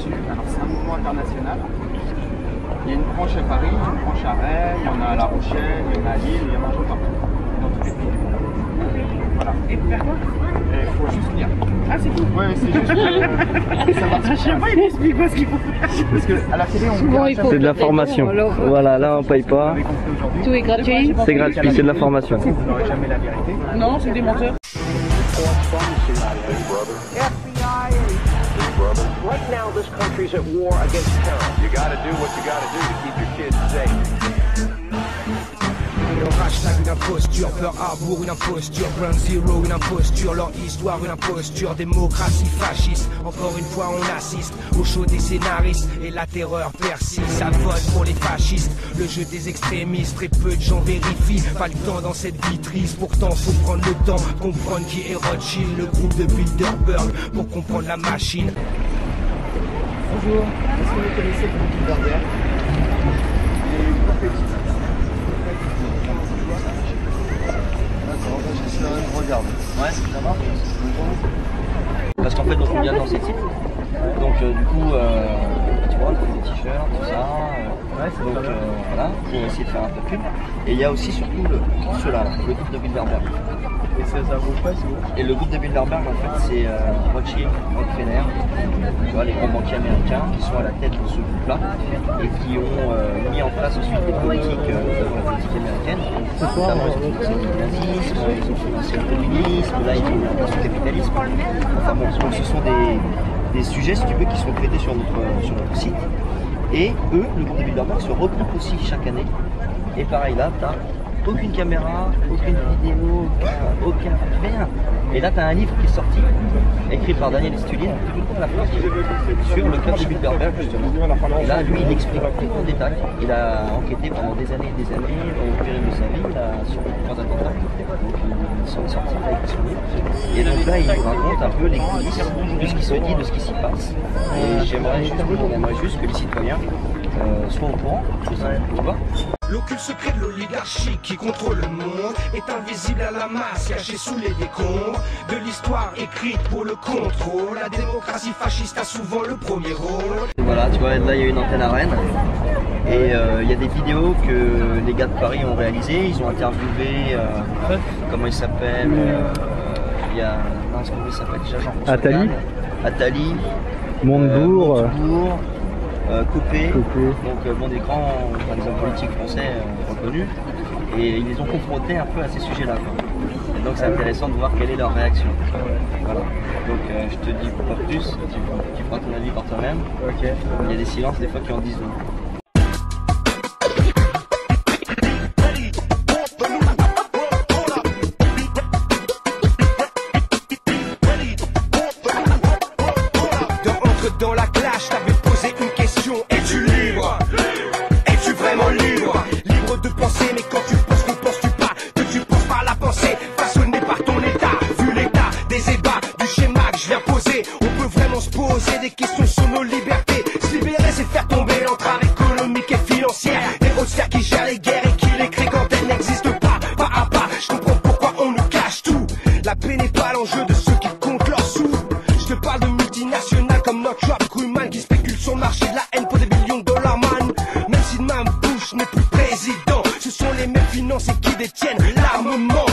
là-dessus. Alors c'est un mouvement international. Il y a une branche à Paris, une branche à Rennes, il y en a à La Rochelle, il y en a à Lille, il y en a un peu partout, dans tous les pays du monde. Voilà. Et pour faire quoi? Il faut juste venir. Ah, c'est tout? Ouais, c'est juste ça marche. Je sais pas, il m'explique pas ce qu'il faut faire. Parce qu'à la télé, on C'est de la formation. Voilà, là on paye pas. Tout est gratuit? C'est gratuit, c'est de la formation. Vous n'aurez jamais la vérité. Non, c'est des menteurs. Right now, this country's at war against terror. You gotta do what you gotta do to keep your kids safe. Leur hashtag une imposture, Pearl Harbor une imposture, Ground Zero une imposture, leur histoire une imposture, démocratie fasciste. Encore une fois on assiste au show des scénaristes et la terreur persiste. Ça vote pour les fascistes, le jeu des extrémistes. Très peu de gens vérifient, pas le temps dans cette vie triste. Pourtant faut prendre le temps, comprendre qui est Rothschild, le groupe de Bilderberg, pour comprendre la machine. Bonjour, est-ce que vous connaissez le groupe Bilderberg? D'accord, je regarde. Ouais, ça marche. Parce qu'en fait, donc, on vient dans ces types. Donc, du coup, tu vois, des t-shirts, tout ça. Donc, voilà, pour essayer de faire un peu de pub. Et il y a aussi surtout ceux-là, le groupe de Bilderberg. Et ça vous quoi, c'est vous? Et le groupe de Bilderberg, en fait, c'est Rothschild, Rockefeller, tu vois, les grands banquiers américains qui sont à la tête de ce groupe-là et qui ont mis en place ensuite des politiques, la politique américaine. Notamment, ils ont financé le nazisme, ils ont financé le communisme, là, ils ont mis en place le capitalisme. Enfin bon, donc ce sont des sujets, si tu veux, qui sont traités sur notre site. Et eux, le groupe de Bilderberg, se regroupe aussi chaque année. Et pareil, là, tu n'as aucune caméra, aucune vidéo, aucun rien. Et là, tu as un livre qui est sorti, écrit par Daniel Estulin, sur le club de Bilderberg, justement. Et là, lui, il explique tout en détail. Il a enquêté pendant des années et des années, au péril de sa vie, il a survécu 3 attentats. Donc, il s'en est sorti avec son livre. Et donc là, il raconte un peu les coulisses de ce qui se dit, de ce qui s'y passe. Et j'aimerais juste que les citoyens soient au courant, tout ça, tu vois. L'occulte secret de l'oligarchie qui contrôle le monde est invisible à la masse, caché sous les décombres de l'histoire écrite pour le contrôle. La démocratie fasciste a souvent le premier rôle. Et voilà, tu vois, là il y a une antenne à Rennes et il y a des vidéos que les gars de Paris ont réalisées. Ils ont interviewé, comment il s'appelle, il y a, comment il s'appelle déjà, Attali. Attali, Montebourg. Copé, donc bon, des grands des hommes politiques français reconnus, et ils les ont confrontés un peu à ces sujets-là. Et donc c'est intéressant de voir quelle est leur réaction. Voilà. Donc je te dis pas plus, tu feras ton avis par toi-même. Okay. Il y a des silences des fois qui en disent long. Dans la clash, t'avais posé une question. Es-tu libre? Es-tu vraiment libre? Libre de penser, mais quand tu penses, ne penses-tu pas que tu penses par la pensée façonnée par ton état? Vu l'état des ébats, du schéma que je viens poser, on peut vraiment se poser des questions sur nos libertés. Se libérer, c'est faire tomber l'entrave économique et financière des hautes sphères qui gèrent les guerres et qui les créent quand elles n'existent pas. Pas à pas, je comprends pourquoi on nous cache tout. La paix n'est pas l'enjeu de ceux qui comptent leurs sous. Je te parle de multinationales comme Northrop Grumman qui spécule sur le marché de la haine pour des millions de dollars, man. Même si Mme Bush n'est plus président, ce sont les mêmes financiers qui détiennent l'armement.